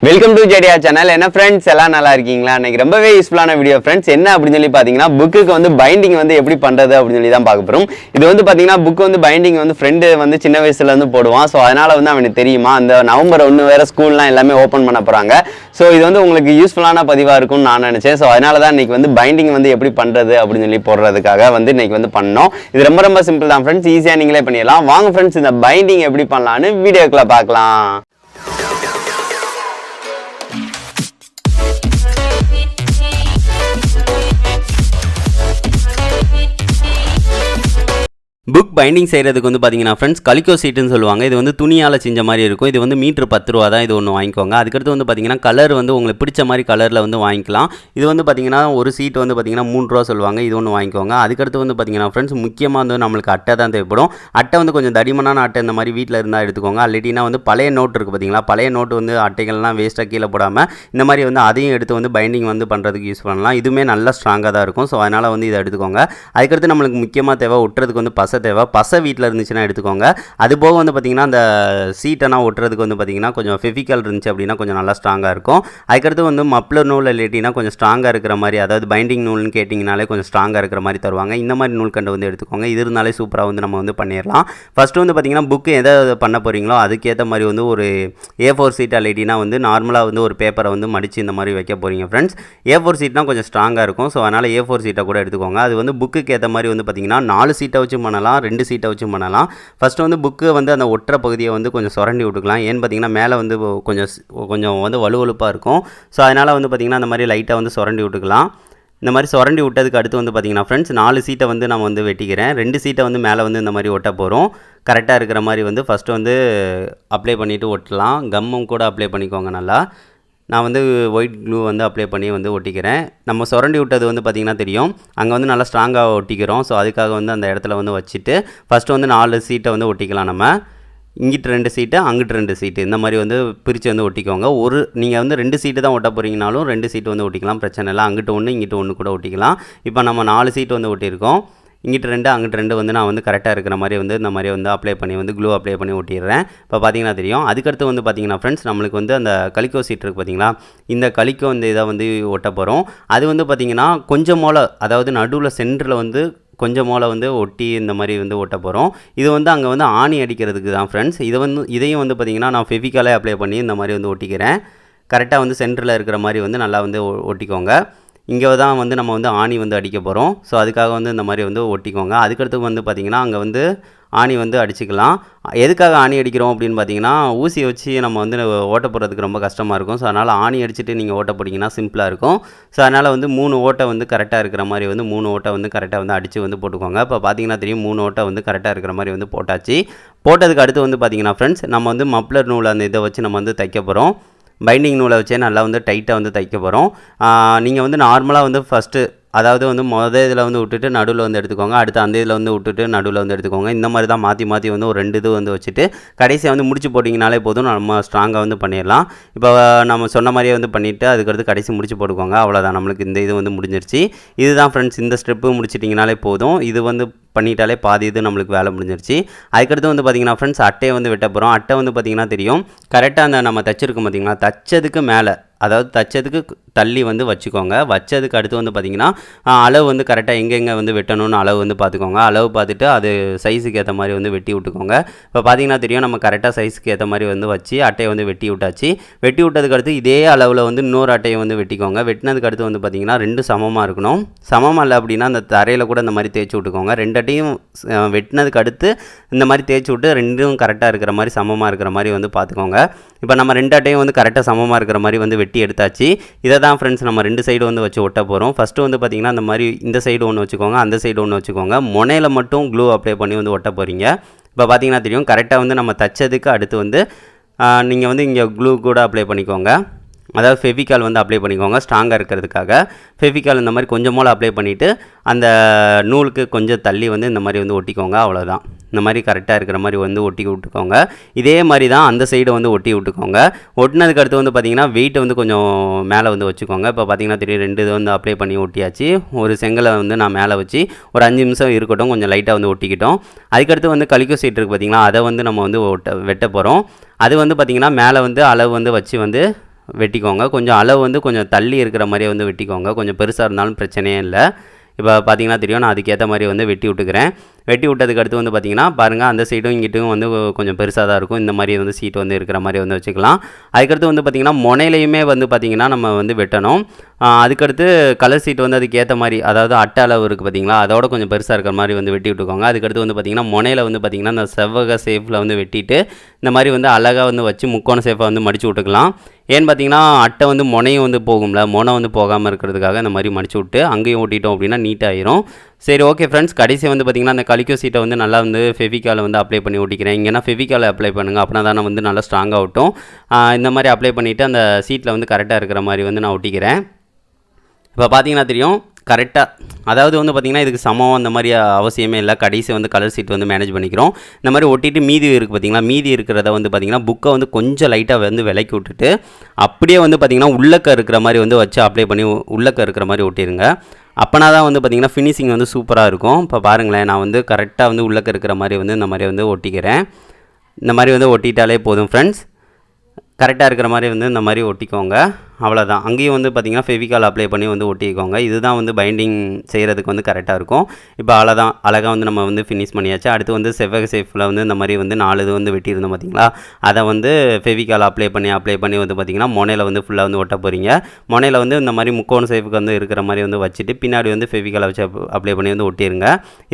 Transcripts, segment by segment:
Welcome to ஜெடியா channel. என்ன friends எல்லாம் நல்லா இருக்கீங்களா? இன்னைக்கு ரொம்பவே யூஸ்ஃபுல்லான வீடியோ ஃப்ரெண்ட்ஸ். என்ன அப்படின்னு சொல்லி பார்த்தீங்கன்னா, புக்குக்கு வந்து பைண்டிங் வந்து எப்படி பண்ணுறது அப்படின்னு சொல்லி தான் பார்க்க போகிறோம். இது வந்து பார்த்தீங்கன்னா, புக் வந்து பைண்டிங் வந்து ஃப்ரெண்டு வந்து சின்ன வயசுல இருந்து போடுவான். ஸோ அதனால வந்து அவனுக்கு தெரியுமா, அந்த நவம்பர் 1 வேற ஸ்கூல்லாம் எல்லாமே ஓப்பன் பண்ண போகிறாங்க. ஸோ இது வந்து உங்களுக்கு யூஸ்ஃபுல்லான பதிவாக இருக்கும்னு நான் நினச்சேன். ஸோ அதனால தான் இன்னைக்கு வந்து பைண்டிங் வந்து எப்படி பண்ணுறது அப்படின்னு சொல்லி போடுறதுக்காக வந்து இன்னைக்கு வந்து பண்ணோம். இது ரொம்ப ரொம்ப சிம்பிள் தான் ஃப்ரெண்ட்ஸ், ஈஸியாக நீங்களே பண்ணிடலாம். வாங்க ஃப்ரெண்ட்ஸ், இந்த பைண்டிங் எப்படி பண்ணலான்னு வீடியோக்குள்ள பார்க்கலாம். புக் பைண்டிங் செய்கிறதுக்கு வந்து பார்த்தீங்கன்னா ஃப்ரெண்ட்ஸ், கலிக்கோ சீட்டுன்னு சொல்லுவாங்க. இது வந்து துணியால் செஞ்ச மாதிரி இருக்கும். இது வந்து மீட்ரு 10 ரூபா தான். இது ஒன்று வாங்கிக்கோங்க. அதுக்கடுத்து வந்து பார்த்தீங்கன்னா, கலர் வந்து உங்களுக்கு பிடிச்ச மாதிரி கலரில் வந்து வாங்கிக்கலாம். இது வந்து பார்த்தீங்கன்னா, ஒரு சீட் வந்து பார்த்தீங்கன்னா 3 ரூபா சொல்லுவாங்க. இது ஒன்று வாங்கிக்கோங்க. அதுக்கடுத்து வந்து பார்த்தீங்கன்னா ஃப்ரெண்ட்ஸ், முக்கியமாக வந்து நம்மளுக்கு அட்டை தான் தேவைப்படும். அட்டை வந்து கொஞ்சம் தடிமனான அட்டை இந்த மாதிரி வீட்டில் இருந்தால் எடுத்துக்கோங்க. அல்லட்டினா வந்து பழைய நோட் இருக்குது பார்த்தீங்களா, பழைய நோட்டு வந்து அட்டைகள்லாம் வேஸ்ட்டாக கீழே போடாமல் இந்த மாதிரி வந்து அதையும் எடுத்து வந்து பைண்டிங் வந்து பண்ணுறதுக்கு யூஸ் பண்ணலாம். இதுவுமே நல்லா ஸ்ட்ராங்காக தான் இருக்கும். ஸோ அதனால் வந்து இதை எடுத்துக்கோங்க. அதுக்கடுத்து நம்மளுக்கு முக்கியமாக தேவை ஒட்டுறதுக்கு வந்து பசை தேவை. பசை வீட்டில் இருந்துச்சுன்னா எடுத்துக்கோங்க. அது போக வந்து பார்த்திங்கன்னா, அந்த சீட்டெல்லாம் ஒட்டுறதுக்கு வந்து பார்த்திங்கன்னா கொஞ்சம் ஃபெவிகால் இருந்துச்சு அப்படின்னா கொஞ்சம் நல்லா ஸ்ட்ராங்காக இருக்கும். அதுக்கடுத்து வந்து மப்ளர் நூல் இல்லாட்டினா கொஞ்சம் ஸ்ட்ராங்காக இருக்கிற மாதிரி, அதாவது பைண்டிங் நூல்னு கேட்டிங்கனாலே கொஞ்சம் ஸ்ட்ராங்காக இருக்கிற மாதிரி தருவாங்க. இந்த மாதிரி நூல் கண்டு வந்து எடுத்துக்கோங்க. இது இருந்தாலே சூப்பராக வந்து நம்ம வந்து பண்ணிடலாம். ஃபஸ்ட்டு வந்து பார்த்திங்கன்னா, புக்கு எதை பண்ண போகிறீங்களோ அதுக்கேற்ற மாதிரி வந்து ஒரு A4 சீட் இல்லாட்டினா வந்து நார்மலாக வந்து ஒரு பேப்பரை வந்து மடித்து இந்த மாதிரி வைக்க போகிறீங்க ஃப்ரெண்ட்ஸ். A4 சீட்னா கொஞ்சம் ஸ்ட்ராங்காக இருக்கும். ஸோ அதனால் A4 சீட்டை கூட எடுத்துக்கோங்க. அது வந்து புக்குக்கு ஏற்ற மாதிரி வந்து பார்த்திங்கன்னா 4 சீட்டை வச்சு பண்ணலாம், 2 சீட்டை வச்சு பண்ணலாம். ஃபஸ்ட்டு வந்து புக்கு வந்து அந்த ஒற்றை பகுதியை வந்து கொஞ்சம் சுரண்டி விட்டுக்கலாம். ஏன்னு பார்த்தீங்கன்னா, மேலே வந்து கொஞ்சம் வந்து வலுவலுப்பாக இருக்கும். ஸோ அதனால் வந்து பார்த்திங்கன்னா, அந்த மாதிரி லைட்டாக வந்து சுரண்டி விட்டுக்கலாம். இந்த மாதிரி சுரண்டி விட்டதுக்கு அடுத்து வந்து பார்த்திங்கன்னா ஃப்ரெண்ட்ஸ், 4 சீட்டை வந்து நான் வந்து வெட்டிக்கிறேன். 2 சீட்டை வந்து மேலே வந்து இந்த மாதிரி ஒட்ட போகிறோம். கரெக்டாக இருக்கிற மாதிரி வந்து ஃபஸ்ட்டு வந்து அப்ளை பண்ணிவிட்டு ஒட்டலாம். கம்மும் கூட அப்ளை பண்ணிக்கோங்க நல்லா. நான் வந்து ஒயிட் க்ளூ வந்து அப்ளை பண்ணி வந்து ஒட்டிக்கிறேன். நம்ம சுரண்டி விட்டது வந்து பார்த்திங்கன்னா தெரியும், அங்கே வந்து நல்லா ஸ்ட்ராங்காக ஒட்டிக்கிறோம். ஸோ அதுக்காக வந்து அந்த இடத்துல வந்து வச்சுட்டு ஃபஸ்ட்டு வந்து 4 சீட்டை வந்து ஒட்டிக்கலாம். நம்ம இங்கிட்டு 2 சீட்டு, அங்கிட்டு 2 சீட்டு, இந்த மாதிரி வந்து பிரித்து வந்து ஒட்டிக்கோங்க. நீங்கள் வந்து 2 சீட்டு தான் ஒட்ட போகிறீங்கனாலும் 2 சீட்டு வந்து ஒட்டிக்கலாம், பிரச்சனை இல்லை. அங்கிட்டு 1 இங்கிட்டு 1 கூட ஒட்டிக்கலாம். இப்போ நம்ம 4 சீட்டு வந்து ஒட்டியிருக்கோம். இங்கிட்டு 2 அங்கிட்டு 2 வந்து நான் வந்து கரெக்டாக இருக்கிற மாதிரி வந்து இந்த மாதிரி வந்து அப்ளை பண்ணி வந்து க்ளூ அப்ளை பண்ணி ஒட்டிடுறேன். இப்போ பார்த்தீங்கன்னா தெரியும். அதுக்கடுத்து வந்து பார்த்திங்கன்னா ஃப்ரெண்ட்ஸ், நம்மளுக்கு வந்து அந்த கலிக்கோ சீட் இருக்குது பார்த்தீங்களா, இந்த கலிக்கோ இந்த இதை வந்து ஒட்ட போகிறோம். அது வந்து பார்த்திங்கன்னா கொஞ்சம் மூளை, அதாவது நடுவில் சென்டரில் வந்து கொஞ்சம் மூளை வந்து ஒட்டி இந்த மாதிரி வந்து ஒட்ட போகிறோம். இது வந்து அங்கே வந்து ஆணி அடிக்கிறதுக்கு தான் ஃப்ரெண்ட்ஸ். இதையும் வந்து பார்த்திங்கன்னா நான் ஃபெவிகாலே அப்ளை பண்ணி இந்த மாதிரி வந்து ஒட்டிக்கிறேன். கரெக்டாக வந்து சென்டரில் இருக்கிற மாதிரி வந்து நல்லா வந்து ஒட்டிக்கோங்க. இங்கே தான் வந்து நம்ம வந்து ஆணி வந்து அடிக்க போகிறோம். ஸோ அதுக்காக வந்து இந்த மாதிரி வந்து ஒட்டிக்கோங்க. அதுக்கடுத்து வந்து பார்த்திங்கன்னா, அங்கே வந்து ஆணி வந்து அடிச்சுக்கலாம். எதுக்காக ஆணி அடிக்கிறோம் அப்படின்னு பார்த்தீங்கன்னா, ஊசி வச்சு நம்ம வந்து ஓட்ட போடுறதுக்கு ரொம்ப கஷ்டமாக இருக்கும். ஸோ அதனால் ஆணி அடிச்சுட்டு நீங்கள் ஓட்ட போட்டிங்கன்னா சிம்பிளாக இருக்கும். ஸோ அதனால் வந்து 3 ஓட்டை வந்து கரெக்டாக இருக்கிற மாதிரி வந்து 3 ஓட்டை வந்து கரெக்டாக வந்து அடித்து வந்து போட்டுக்கோங்க. இப்போ பார்த்தீங்கன்னா தெரியும், 3 ஓட்டை வந்து கரெக்டாக இருக்கிற மாதிரி வந்து போட்டாச்சு. போட்டதுக்கு அடுத்து வந்து பார்த்திங்கன்னா ஃப்ரெண்ட்ஸ், நம்ம வந்து மப்ளர் நூல் அந்த இதை வச்சு நம்ம வந்து தைக்க போகிறோம். பைண்டிங் நூலை வச்சே நல்லா வந்து டைட்டாக வந்து தைக்க போகிறோம். நீங்கள் வந்து நார்மலாக வந்து ஃபஸ்ட்டு, அதாவது வந்து இதில் வந்து விட்டுட்டு நடுவில் வந்து எடுத்துக்கோங்க. அடுத்து அந்த இதில் வந்து விட்டுட்டு நடுவில் வந்து எடுத்துக்கோங்க. இந்த மாதிரி தான் மாற்றி மாற்றி வந்து ஒரு 2 இது வந்து வச்சுட்டு கடைசியாக வந்து முடிச்சு போட்டிங்கனாலே போதும், நம்ம ஸ்ட்ராங்காக வந்து பண்ணிடலாம். இப்போ நம்ம சொன்ன மாதிரியே வந்து பண்ணிவிட்டு அதுக்கடுத்து கடைசி முடிச்சு போட்டுக்கோங்க. அவ்வளோதான், நம்மளுக்கு இந்த இது வந்து முடிஞ்சிருச்சு. இதுதான் ஃப்ரெண்ட்ஸ், இந்த ஸ்டெப்பு முடிச்சிட்டிங்கனாலே போதும். இது வந்து பண்ணிட்டாலே பாதி இது நம்மளுக்கு வேலை முடிஞ்சிருச்சு. அதுக்கடுத்து வந்து பார்த்திங்கன்னா ஃப்ரெண்ட்ஸ், அட்டையை வந்து வெட்ட போகிறோம். அட்டை வந்து பார்த்திங்கன்னா தெரியும், கரெக்டாக அந்த நம்ம தைச்சிருக்கோம் பார்த்திங்களா, தைச்சதுக்கு மேலே, அதாவது தைச்சதுக்கு தள்ளி வந்து வச்சுக்கோங்க. வச்சதுக்கு அடுத்து வந்து பார்த்திங்கன்னா அளவு வந்து கரெக்டாக எங்கெங்கே வந்து வெட்டணும்னு அளவு வந்து பார்த்துக்கோங்க. அளவு பார்த்துட்டு அது சைஸுக்கு ஏற்ற மாதிரி வந்து வெட்டி விட்டுக்கோங்க. இப்போ பார்த்திங்கன்னா தெரியும், நம்ம கரெக்டாக சைஸுக்கு ஏற்ற மாதிரி வந்து வச்சு அட்டையை வந்து வெட்டி விட்டாச்சு. வெட்டி விட்டதுக்கு அடுத்து இதே அளவில் வந்து இன்னொரு அட்டையை வந்து வெட்டிக்கோங்க. வெட்டினதுக்கு அடுத்து வந்து பார்த்திங்கன்னா 2 சமமாக இருக்கணும். சமமாக இல்லை அப்படின்னா அந்த தரையில் கூட இந்த மாதிரி தேய்ச்சி விட்டுக்கோங்க. 2 அட்டையும் வெட்டினதுக்கு அடுத்து இந்த மாதிரி தேய்ச்சி விட்டு 2ம் கரெக்டாக இருக்கிற மாதிரி சமமாக இருக்கிற மாதிரி வந்து பார்த்துக்கோங்க. இப்போ நம்ம 2 அட்டையும் வந்து கரெக்டாக சமமாக இருக்கிற மாதிரி வந்து வெட்டி எடுத்தாச்சு. இதை தான் ஃப்ரெண்ட்ஸ் நம்ம 2 சைடு வந்து வச்சு ஒட்ட போகிறோம். ஃபஸ்ட்டு வந்து பார்த்திங்கன்னா அந்த மாதிரி இந்த சைடு ஒன்று வச்சுக்கோங்க, அந்த சைடு ஒன்று வச்சுக்கோங்க. முனையில் மட்டும் க்ளூ அப்ளை பண்ணி வந்து ஒட்ட போகிறீங்க. இப்போ பார்த்திங்கன்னா தெரியும், கரெக்டாக வந்து நம்ம தைச்சதுக்கு அடுத்து வந்து நீங்கள் வந்து இங்கே க்ளூ கூட அப்ளை பண்ணிக்கோங்க. அதாவது ஃபெவிகால் வந்து அப்ளை பண்ணிக்கோங்க ஸ்ட்ராங்காக இருக்கிறதுக்காக. ஃபெவிகால் இந்த மாதிரி கொஞ்சமாக அப்ளை பண்ணிவிட்டு அந்த நூலுக்கு கொஞ்சம் தள்ளி வந்து இந்த மாதிரி வந்து ஒட்டிக்கோங்க. அவ்வளோதான், இந்த மாதிரி கரெக்டாக இருக்கிற மாதிரி வந்து ஒட்டி விட்டுக்கோங்க. இதே மாதிரி தான் அந்த சைடு வந்து ஒட்டி விட்டுக்கோங்க. ஒட்டினதுக்கு அடுத்து வந்து பார்த்திங்கன்னா வெயிட்டை வந்து கொஞ்சம் மேலே வந்து வச்சுக்கோங்க. இப்போ பார்த்திங்கன்னா தெரியும், 2 இது வந்து அப்ளை பண்ணி ஒட்டியாச்சு. ஒரு செங்கலை வந்து நான் மேலே வச்சு ஒரு 5 நிமிஷம் இருக்கட்டும், கொஞ்சம் லைட்டாக வந்து ஒட்டிக்கிட்டோம். அதுக்கடுத்து வந்து கலிக்கோ சீட் இருக்குது பார்த்திங்களா, அதை வந்து நம்ம வந்து வெட்ட போகிறோம். அது வந்து பார்த்திங்கன்னா மேலே வந்து அளவு வந்து வச்சு வந்து வெட்டிக்கோங்க. கொஞ்சம் அளவு வந்து கொஞ்சம் தள்ளி இருக்கிற மாதிரியே வந்து வெட்டிக்கோங்க. கொஞ்சம் பெருசாக இருந்தாலும் பிரச்சனையே இல்லை. இப்போ பார்த்தீங்கன்னா தெரியும், நான் அதுக்கேற்ற மாதிரி வந்து வெட்டி விட்டுக்கிறேன். வெட்டி விட்டதுக்கு அடுத்து வந்து பார்த்திங்கன்னா பாருங்கள், அந்த சைடும் இங்கிட்டும் வந்து கொஞ்சம் பெருசாக தான் இருக்கும். இந்த மாதிரி வந்து சீட் வந்து இருக்கிற மாதிரி வந்து வச்சுக்கலாம். அதுக்கடுத்து வந்து பார்த்திங்கன்னா முனையிலையுமே வந்து பார்த்திங்கன்னா நம்ம வந்து வெட்டணும். அதுக்கடுத்து கலர் சீட் வந்து அதுக்கேற்ற மாதிரி, அதாவது அட்டை அளவு இருக்குது பார்த்திங்களா, அதோட கொஞ்சம் பெருசாக இருக்கிற மாதிரி வந்து வெட்டி விட்டுக்கோங்க. அதுக்கடுத்து வந்து பார்த்திங்கன்னா முனையில் வந்து பார்த்திங்கன்னா இந்த செவ்வக ஷேப்பில் வந்து வெட்டிட்டு இந்த மாதிரி வந்து அழகாக வந்து வச்சு முக்கோண ஷேப்பை வந்து மடித்து விட்டுக்கலாம். ஏன்னு பார்த்தீங்கன்னா அட்டை வந்து முனையும் வந்து போகும்ல, முனை வந்து போகாமல் இருக்கிறதுக்காக இந்த மாதிரி மடிச்சு விட்டு அங்கேயும் ஓட்டிட்டோம் அப்படின்னா நீட்டாகிடும். சரி, ஓகே ஃப்ரெண்ட்ஸ், கடைசி வந்து பார்த்திங்கன்னா அந்த கலிக்கோ சீட்டை வந்து நல்லா வந்து ஃபெவிக்காலை வந்து அப்ளை பண்ணி ஒட்டிக்கிறேன். இங்கேனா ஃபெவிக்காலை அப்ளை பண்ணுங்கள், அப்படின்னா தானே வந்து நல்லா ஸ்ட்ராங்காக ஒட்டும். இந்த மாதிரி அப்ளை பண்ணிவிட்டு அந்த சீட்டில் வந்து கரெக்டாக இருக்கிற மாதிரி வந்து நான் ஒட்டிக்கிறேன். இப்போ பார்த்தீங்கன்னா தெரியும் கரெக்டாக, அதாவது வந்து பார்த்திங்கன்னா இதுக்கு சமம் அந்த மாதிரி அவசியமே இல்லை. கடைசி வந்து கலர் சீட் வந்து மேனேஜ் பண்ணிக்கிறோம். இந்த மாதிரி ஒட்டிட்டு மீதி இருக்குது பார்த்திங்களா, மீதி இருக்கிறத வந்து பார்த்திங்கன்னா புக்கை வந்து கொஞ்சம் லைட்டாக வந்து விலக்கி விட்டுட்டு அப்படியே வந்து பார்த்திங்கன்னா உள்ளக்க இருக்கிற மாதிரி வந்து வச்சு அப்ளை பண்ணி உள்ளக்க இருக்கிற மாதிரி ஒட்டிடுங்க. அப்போனா தான் வந்து பார்த்திங்கன்னா ஃபினிஷிங் வந்து சூப்பராக இருக்கும். இப்போ பாருங்களேன், நான் வந்து கரெக்டாக வந்து உள்ளக்க இருக்கிற மாதிரி வந்து இந்த மாதிரி வந்து ஒட்டிக்கிறேன். இந்த மாதிரி வந்து ஒட்டிட்டாலே போதும் ஃப்ரெண்ட்ஸ். கரெக்டாக இருக்கிற மாதிரி வந்து இந்த மாதிரி ஒட்டிக்கோங்க, அவ்வளோதான். அங்கேயும் வந்து பார்த்திங்கன்னா ஃபெவிகால் அப்ளை பண்ணி வந்து ஒட்டிக்கோங்க. இதுதான் வந்து பைண்டிங் செய்கிறதுக்கு வந்து கரெக்டாக இருக்கும். இப்போ அவ்வளோதான், அழகாக வந்து நம்ம வந்து ஃபினிஷ் பண்ணியாச்சு. அடுத்து வந்து செவ்வக ஷேப்பில் வந்து இந்த மாதிரி வந்து 4 இது வந்து வெட்டியிருந்தோம் பார்த்திங்களா, அதை வந்து ஃபெவிகால் அப்ளை பண்ணி வந்து பார்த்திங்கன்னா முனையில் வந்து ஃபுல்லாக வந்து ஒட்ட போகிறீங்க. முனையில் வந்து இந்த மாதிரி முக்கோண ஷேப்புக்கு வந்து இருக்கிற மாதிரி வந்து வச்சுட்டு பின்னாடி வந்து ஃபெவிகாலை வச்சு அப்ளை பண்ணி வந்து ஒட்டிடுங்க.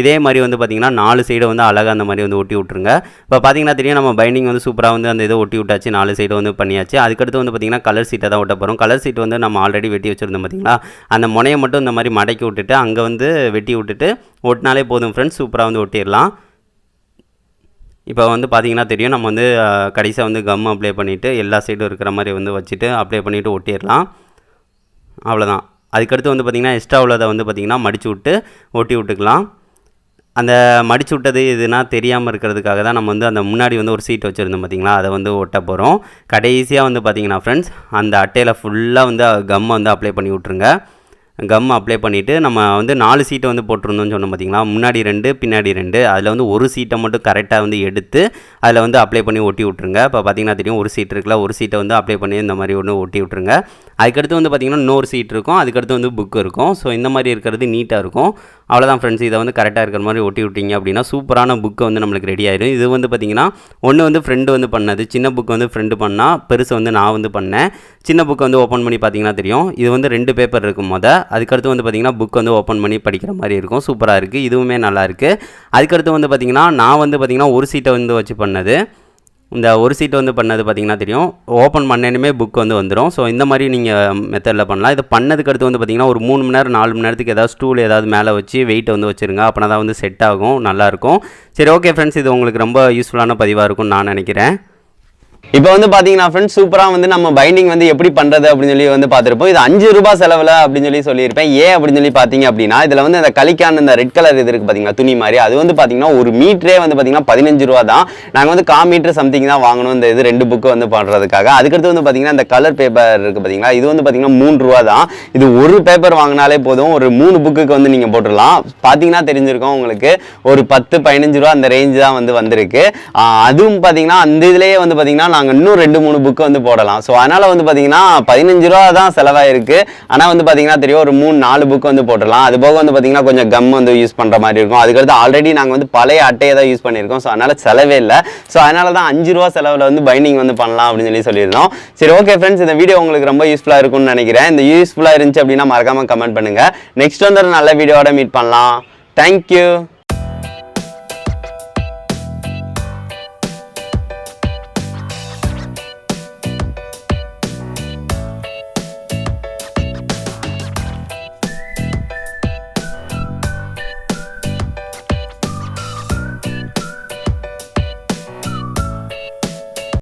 இதே மாதிரி வந்து பார்த்திங்கன்னா 4 சைடு வந்து அழகாக அந்த மாதிரி வந்து ஒட்டி விட்ருங்க. இப்போ பார்த்திங்கன்னா தெரியும், நம்ம பைண்டிங் வந்து சூப்பராக வந்து அந்த இதை ஒட்டி விட்டாச்சு, 4 சைடு வந்து பண்ணியாச்சு. அதுக்கடுத்து வந்து பார்த்திங்கன்னா கலர் சீட்டை தான் ஒட்ட போகிறோம். கலர் சீட் வந்து நம்ம ஆல்ரெடி வெட்டி வச்சுருந்தோம் பார்த்திங்களா, அந்த முனையை மட்டும் இந்த மாதிரி மடக்கி விட்டுட்டு அங்கே வந்து வெட்டி விட்டுட்டு ஒட்டினாலே போதும் ஃப்ரெண்ட்ஸ், சூப்பராக வந்து ஒட்டிடலாம். இப்போ வந்து பார்த்திங்கன்னா தெரியும், நம்ம வந்து கடைசியாக வந்து கம் அப்ளை பண்ணிவிட்டு எல்லா சைடும் இருக்கிற மாதிரி வந்து வச்சுட்டு அப்ளை பண்ணிவிட்டு ஒட்டிடலாம், அவ்வளோதான். அதுக்கடுத்து வந்து பார்த்திங்கன்னா எக்ஸ்ட்ரா உள்ளதை வந்து பார்த்திங்கன்னா மடித்து விட்டு ஒட்டி விட்டுக்கலாம். அந்த மடிச்சு விட்டது இதுனா தெரியாமல் இருக்கிறதுக்காக தான் நம்ம வந்து அந்த முன்னாடி வந்து ஒரு சீட் வச்சுருந்தோம் பார்த்திங்களா, அதை வந்து ஒட்ட போகிறோம். கடைசியாக வந்து பார்த்திங்கன்னா ஃப்ரெண்ட்ஸ், அந்த அட்டையில் ஃபுல்லாக வந்து கம் வந்து அப்ளை பண்ணி விட்ருங்க. கம் அப்ளை பண்ணிவிட்டு நம்ம வந்து 4 சீட்டை வந்து போட்டிருந்தோம்னு சொன்னோம் பார்த்திங்களா, முன்னாடி 2 பின்னாடி 2, அதில் வந்து ஒரு சீட்டை மட்டும் கரெக்டாக வந்து எடுத்து அதில் வந்து அப்ளை பண்ணி ஒட்டி விட்ருங்க. இப்போ பார்த்திங்கன்னா தெரியும், ஒரு சீட் இருக்குல்ல, ஒரு சீட்டை வந்து அப்ளை பண்ணி இந்த மாதிரி ஒன்று ஒட்டி விட்ருங்க. அதுக்கடுத்து வந்து பார்த்திங்கன்னா இன்னொரு சீட் இருக்கும், அதுக்கடுத்து வந்து புக் இருக்கும். ஸோ இந்த மாதிரி இருக்கிறது நீட்டாக இருக்கும். அவ்வளோதான் ஃப்ரெண்ட்ஸ், இதை வந்து கரெக்டாக இருக்கிற மாதிரி ஒட்டி விட்டிங்க அப்படின்னா சூப்பரான புக்கு வந்து நம்மளுக்கு ரெடி ஆயிடும். இது வந்து பார்த்திங்கன்னா ஒன்று வந்து ஃப்ரெண்டு வந்து பண்ணது, சின்ன புக்கு வந்து ஃப்ரெண்டு பண்ணால், பெருசு வந்து நான் வந்து பண்ணேன். சின்ன புக்கை வந்து ஓப்பன் பண்ணி பார்த்திங்கன்னா தெரியும், இது வந்து 2 பேப்பர் இருக்கும் அதுக்கடுத்து வந்து பார்த்திங்கன்னா புக் வந்து ஓப்பன் பண்ணி படிக்கிற மாதிரி இருக்கும். சூப்பராக இருக்குது, இதுவுமே நல்லாயிருக்கு. அதுக்கடுத்து வந்து பார்த்திங்கன்னா நான் வந்து பார்த்திங்கன்னா ஒரு சீட்டை வந்து வச்சு பண்ணது, இந்த ஒரு சீட் வந்து பண்ணது பார்த்திங்கன்னா தெரியும், ஓப்பன் பண்ணேனுமே புக் வந்து வந்துடும். ஸோ இந்த மாதிரி நீங்கள் மெத்தடில் பண்ணலாம். இது பண்ணதுக்கு அடுத்து வந்து பார்த்திங்கன்னா ஒரு 3 மணி நேரம் 4 மணி நேரத்துக்கு ஏதாவது ஸ்டூல் ஏதாவது மேலே வச்சு வெயிட்டை வந்து வச்சுருங்க, அப்படின்னா தான் வந்து செட் ஆகும், நல்லாயிருக்கும். சரி, ஓகே ஃப்ரெண்ட்ஸ், இது உங்களுக்கு ரொம்ப யூஸ்ஃபுல்லான பதிவாக இருக்கும்னு நான் நினைக்கிறேன். இப்போ வந்து பாத்தீங்கன்னா ஃப்ரெண்ட்ஸ், சூப்பரா வந்து நம்ம பைண்டிங் வந்து எப்படி பண்றது அப்படின்னு சொல்லி வந்து பார்த்துருப்போம். இது 5 ரூபாய் செலவுல அப்படின்னு சொல்லி சொல்லியிருப்பேன். ஏன் அப்படின்னு சொல்லி பாத்தீங்க அப்படின்னா, இதுல வந்து அந்த கலிக்கான இந்த ரெட் கலர் இது இருக்கு பாத்தீங்களா, துணி மாதிரி, அது வந்து பாத்தீங்கன்னா ஒரு மீட்டரே வந்து பாத்தீங்கன்னா 15 ரூபா தான். நாங்க வந்து 1/4 மீட்டர் சம்திங் தான் வாங்கணும் இந்த இது 2 புக்கு வந்து பண்றதுக்காக. அதுக்கடுத்து வந்து பாத்தீங்கன்னா இந்த கலர் பேப்பர் இருக்கு பாத்தீங்களா, இது வந்து பாத்தீங்கன்னா 3 ரூபா தான். இது ஒரு பேப்பர் வாங்கினாலே போதும், ஒரு 3 புக்குக்கு வந்து நீங்க போட்டுடலாம். பாத்தீங்கன்னா தெரிஞ்சிருக்கும் உங்களுக்கு, ஒரு 10-15 ரூபா அந்த ரேஞ்ச் தான் வந்து வந்திருக்கு. அதுவும் பாத்தீங்கன்னா அந்த இதுலயே வந்து பாத்தீங்கன்னா நாங்க இன்னும் 2-3 புக்கு வந்து போடலாம். ஸோ அதனால வந்து பாத்தீங்கன்னா 15 ரூபா தான் செலவாயிருக்கு. ஆனால் வந்து பாத்தீங்கன்னா தெரியும், ஒரு 3-4 புக்கு வந்து போடலாம். அது போக வந்து பாத்தீங்கன்னா கொஞ்சம் கம் வந்து யூஸ் பண்ற மாதிரி இருக்கும். அதுக்கடுத்து ஆல்ரெடி நாங்கள் வந்து பழைய அட்டையை தான் யூஸ் பண்ணியிருக்கோம். ஸோ அதனால செலவே இல்லை. ஸோ அதனால தான் 5 ரூபா செலவில் வந்து பைண்டிங் வந்து பண்ணலாம் அப்படின்னு சொல்லியிருந்தோம். சரி, ஓகே ஃப்ரெண்ட்ஸ், இந்த வீடியோ உங்களுக்கு ரொம்ப யூஸ்ஃபுல்லாக இருக்கும்னு நினைக்கிறேன். இந்த யூஸ்ஃபுல்லாக இருந்துச்சு அப்படின்னா மறக்காம கமெண்ட் பண்ணுங்க. நெக்ஸ்ட் வந்து நல்ல வீடியோட மீட் பண்ணலாம். தேங்க்யூ.